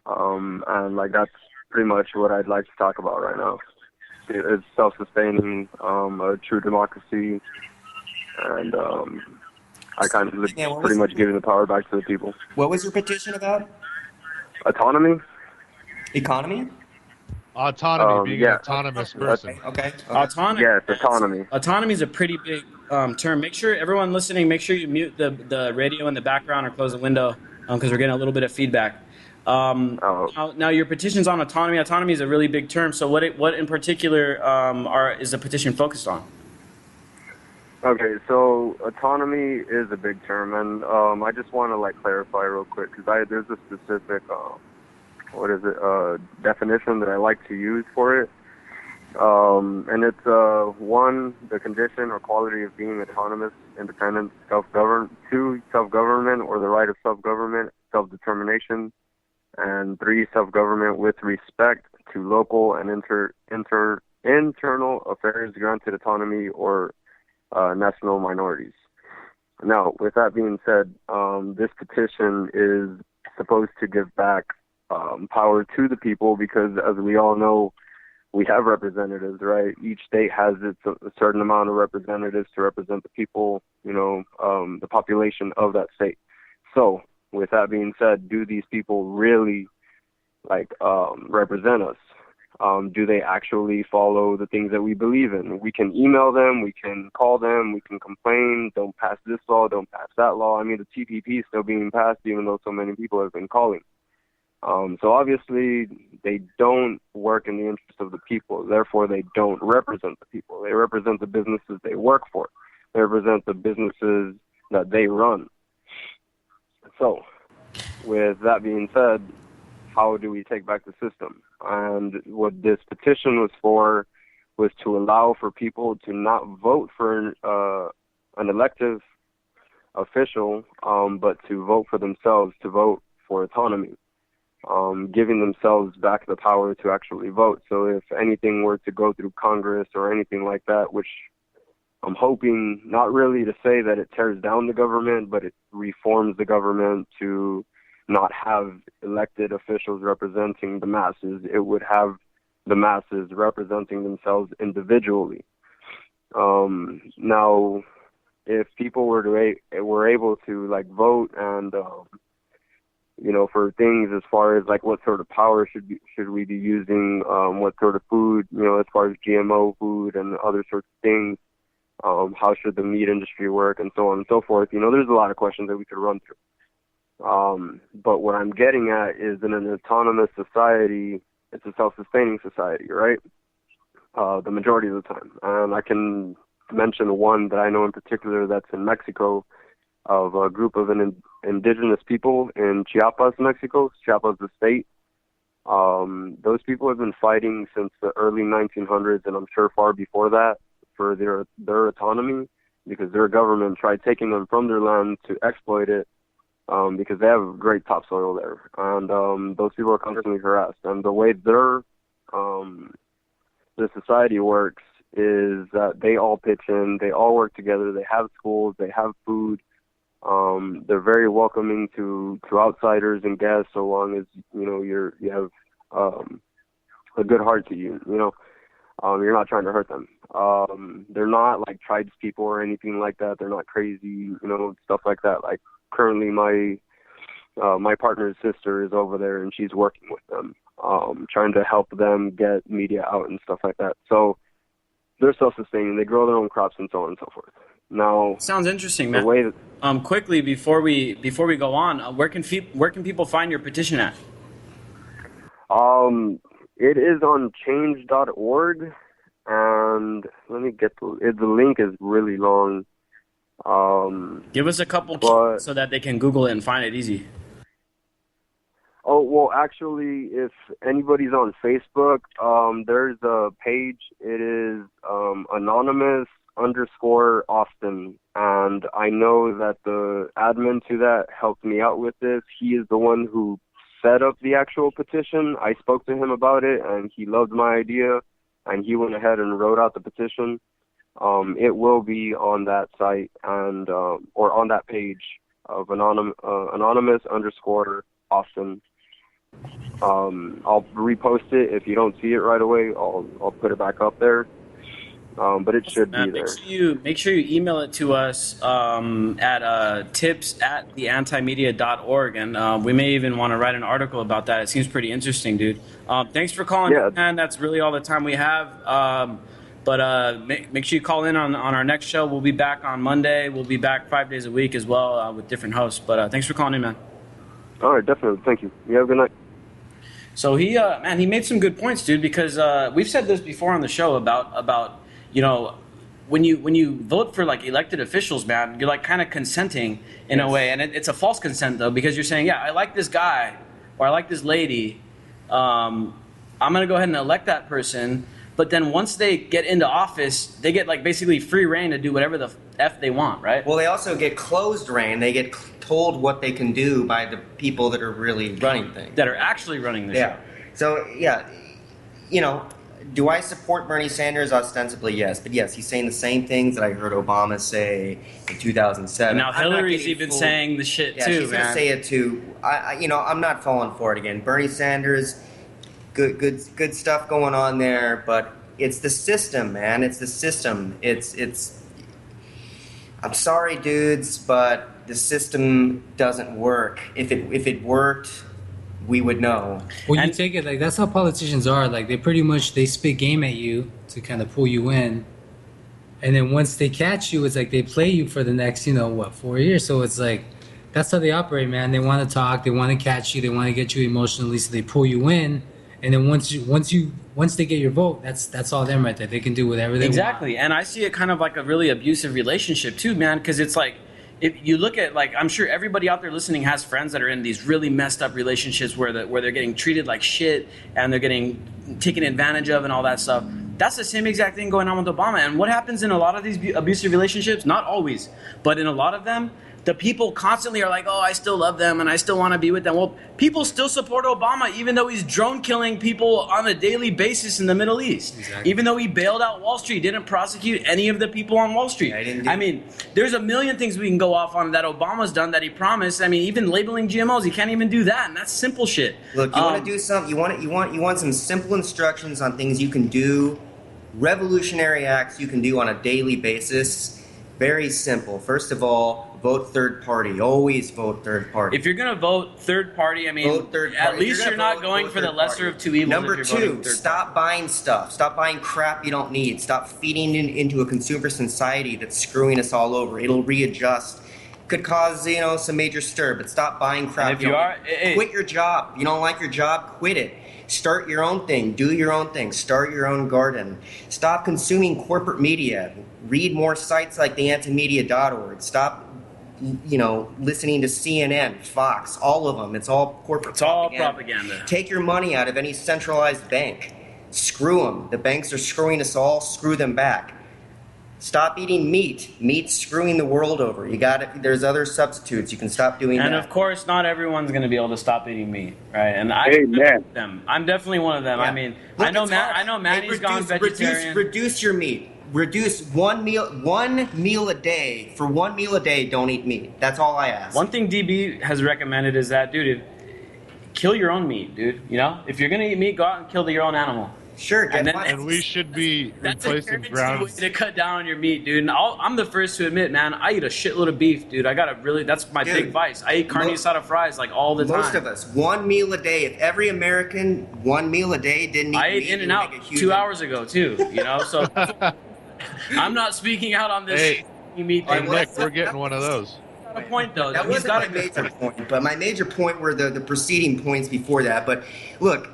and that's pretty much what I'd like to talk about right now. It's self-sustaining, a true democracy, and I kind of pretty much giving the power back to the people. What was your petition about? Autonomy? Economy? Autonomy, being an autonomous person. Okay. Autonomy. Yes, autonomy. Autonomy is a pretty big term. Make sure everyone listening, make sure you mute the radio in the background or close the window because we're getting a little bit of feedback. Now your petition's on autonomy. Autonomy is a really big term. So what in particular is the petition focused on? Okay, so autonomy is a big term, and I just want to clarify real quick because there's a specific definition that I like to use for it, and it's one, the condition or quality of being autonomous, independent, self-governed; two, self-government or the right of self-government, self-determination; and three, self-government with respect to local and internal affairs, granted autonomy or national minorities. Now, with that being said, this petition is supposed to give back power to the people because, as we all know, we have representatives, right? Each state has a certain amount of representatives to represent the people, the population of that state. So, with that being said, do these people really represent us? Do they actually follow the things that we believe in? We can email them, we can call them, we can complain, don't pass this law, don't pass that law. I mean, the TPP is still being passed even though so many people have been calling. So obviously they don't work in the interest of the people. Therefore, they don't represent the people. They represent the businesses they work for. They represent the businesses that they run. So with that being said, how do we take back the system? And what this petition was for was to allow for people to not vote for an elective official, but to vote for themselves, to vote for autonomy, giving themselves back the power to actually vote. So if anything were to go through Congress or anything like that, which I'm hoping not really to say that it tears down the government, but it reforms the government to not have elected officials representing the masses. It would have the masses representing themselves individually. Now, if people were able to like vote and for things as far as like what sort of power should we be using, what sort of food, as far as GMO food and other sorts of things, how should the meat industry work, and so on and so forth. There's a lot of questions that we could run through. But what I'm getting at is in an autonomous society, it's a self-sustaining society, right? The majority of the time. And I can mention one that I know in particular that's in Mexico, of a group of indigenous people in Chiapas, Mexico. Chiapas, the state. Those people have been fighting since the early 1900s, and I'm sure far before that, for their autonomy, because their government tried taking them from their land to exploit it. Because they have great topsoil there, and those people are constantly harassed. And the way their society works is that they all pitch in, they all work together, they have schools, they have food. They're very welcoming to outsiders and guests, so long as you have a good heart to you. You're not trying to hurt them. They're not like tribes people or anything like that. They're not crazy, stuff like that. Like, currently my partner's sister is over there and she's working with them, trying to help them get media out and stuff like that. So they're self-sustaining. They grow their own crops and so on and so forth. Now, sounds interesting, man. Quickly before we go on, where can people find your petition at? It is on change.org, and let me get the link is really long. Give us a couple keys so that they can Google it and find it easy. Oh, well, actually, if anybody's on Facebook, there's a page. It is anonymous_Austin, and I know that the admin to that helped me out with this. He is the one who set up the actual petition. I spoke to him about it, and he loved my idea, and he went ahead and wrote out the petition. It will be on that site and or on that page of anonymous_Austin. I'll repost it. If you don't see it right away, I'll put it back up there. But it should be there. Make sure you email it to us at tips@theantimedia.org, and we may even want to write an article about that. It seems pretty interesting, dude. Thanks for calling, man. That's really all the time we have. But make sure you call in on our next show. We'll be back on Monday. We'll be back 5 days a week as well with different hosts. But thanks for calling in, man. All right, definitely. Thank you. You have a good night. So he made some good points, dude, because we've said this before on the show about when you vote for like elected officials, man, you're like kind of consenting in a way, and it's a false consent though, because you're saying, I like this guy or I like this lady. I'm gonna go ahead and elect that person. But then once they get into office, they get like basically free reign to do whatever the F they want, right? Well, they also get closed reign. They get told what they can do by the people that are really running things. That are actually running the show. So, do I support Bernie Sanders? Ostensibly, yes. But yes, he's saying the same things that I heard Obama say in 2007. Now Hillary's even saying the shit too, she's going to say it too. I'm not falling for it again. Bernie Sanders, good stuff going on there, but it's the system, man. It's the system. It's. I'm sorry, dudes, but the system doesn't work. If it worked, we would know. Well, you take it like that's how politicians are. Like they pretty much they spit game at you to kind of pull you in, and then once they catch you, it's like they play you for the next 4 years. So it's like that's how they operate, man. They want to talk, they want to catch you, they want to get you emotionally, so they pull you in, and then once they get your vote, that's all them right there. They can do whatever they want. Exactly, and I see it kind of like a really abusive relationship too, man. Because it's like. If you look at, like, I'm sure everybody out there listening has friends that are in these really messed up relationships where they're getting treated like shit and they're getting taken advantage of and all that stuff. That's the same exact thing going on with Obama. And what happens in a lot of these abusive relationships, not always, but in a lot of them, the people constantly are like, oh, I still love them and I still want to be with them. Well, people still support Obama even though he's drone killing people on a daily basis in the Middle East. Exactly. Even though he bailed out Wall Street, didn't prosecute any of the people on Wall Street. I mean, there's a million things we can go off on that Obama's done that he promised. I mean, even labeling GMOs, he can't even do that, and that's simple shit. Look, you want to do something. You want some simple instructions on things you can do, revolutionary acts you can do on a daily basis. Very simple. First of all, vote third party. Always vote third party. If you're going to vote third party, I mean, vote third party. At least you're not going for the lesser of two evils. Number two, stop buying stuff. Stop buying crap you don't need. Stop feeding into a consumer society that's screwing us all over. It'll readjust. Could cause, some major stir, but stop buying crap. And if you are, quit your job. You don't like your job, quit it. Start your own thing. Do your own thing. Start your own garden. Stop consuming corporate media. Read more sites like theantimedia.org. Stop, listening to CNN, Fox, all of them. It's all corporate propaganda. All propaganda. Take your money out of any centralized bank. Screw them. The banks are screwing us all. Screw them back. Stop eating meat. Meat's screwing the world over. There's other substitutes. You can stop doing that. And of course, not everyone's going to be able to stop eating meat, right? And I'm definitely one of them. Yeah. I mean, look, I know Manny's gone vegetarian. Reduce your meat. Reduce one meal a day. For 1 meal a day, don't eat meat. That's all I ask. One thing DB has recommended is that, dude, kill your own meat, dude. If you're going to eat meat, go out and kill your own animal. Sure, and we should be replacing ground. That's a way to cut down on your meat, dude. And I'm the first to admit, man, I eat a shitload of beef, dude. That's my big vice. I eat carne asada fries like all the time. Most of us, 1 meal a day. If every American 1 meal a day didn't eat meat, I ate In-N-Out 2 hours ago too. So I'm not speaking out on this. Hey, Nick, we're getting one of those. A point though. That wasn't my major point, but my major point were the preceding points before that. But look.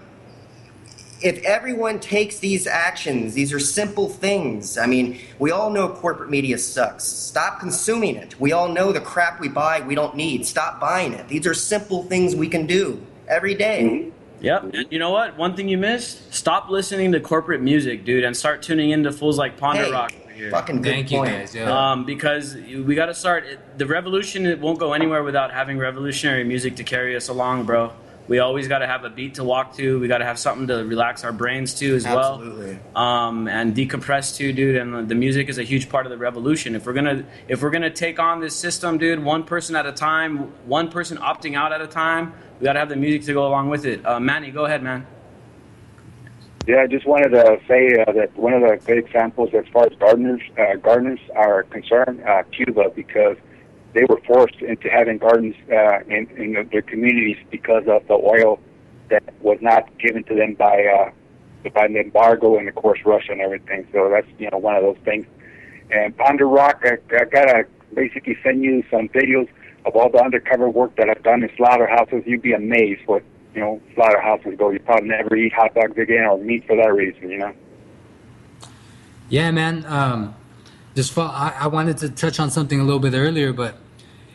If everyone takes these actions, these are simple things. I mean, we all know corporate media sucks. Stop consuming it. We all know the crap we buy we don't need. Stop buying it. These are simple things we can do every day. Mm-hmm. Yep. And you know what? One thing you missed? Stop listening to corporate music, dude, and start tuning into fools like Ponder Rock. Fucking good Thank point. You guys, yeah. Because we got to start. The revolution, it won't go anywhere without having revolutionary music to carry us along, bro. We always got to have a beat to walk to. We got to have something to relax our brains to as well. Absolutely. And decompress to, dude. And the music is a huge part of the revolution. If we're gonna take on this system, dude, one person at a time, one person opting out at a time, we got to have the music to go along with it. Manny, go ahead, man. Yeah, I just wanted to say that one of the good examples as far as gardeners are concerned, Cuba, because they were forced into having gardens in their communities because of the oil that was not given to them by the embargo and, of course, Russia and everything. So that's one of those things. And Ponder Rock, I gotta basically send you some videos of all the undercover work that I've done in slaughterhouses. You'd be amazed what slaughterhouses go. You probably never eat hot dogs again or meat for that reason. Yeah, man. I wanted to touch on something a little bit earlier, but.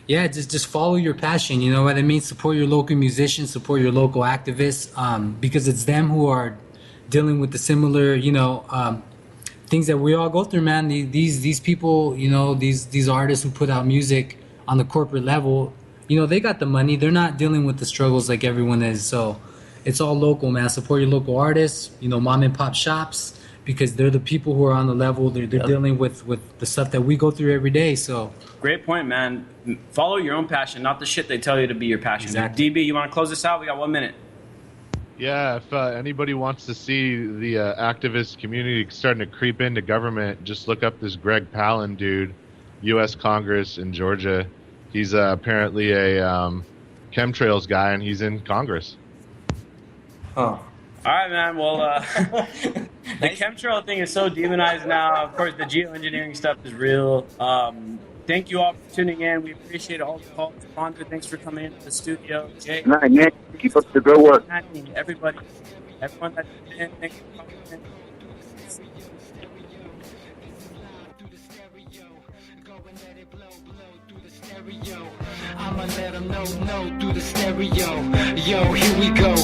Yeah, just follow your passion. You know what I mean? Support your local musicians, support your local activists, because it's them who are dealing with the similar, things that we all go through, man. These people, these artists who put out music on the corporate level, they got the money. They're not dealing with the struggles like everyone is. So it's all local, man. Support your local artists, mom and pop shops, because they're the people who are on the level. They're dealing with the stuff that we go through every day. So great point, man. Follow your own passion, not the shit they tell you to be your passion. Exactly. DB, you want to close this out? We got 1 minute. Yeah, if anybody wants to see the activist community starting to creep into government, just look up this Greg Palin dude, U.S. Congress in Georgia. He's apparently a chemtrails guy, and he's in Congress. Huh. All right, man. Well, the chemtrail thing is so demonized now. Of course, the geoengineering stuff is real. Thank you all for tuning in. We appreciate all the calls. Rhonda, thanks for coming into the studio. Jay, Night, Nick. Keep up the good work. everybody, everyone that tuned in, thanks for coming in. I'ma let them know through the stereo. Yo, here we go,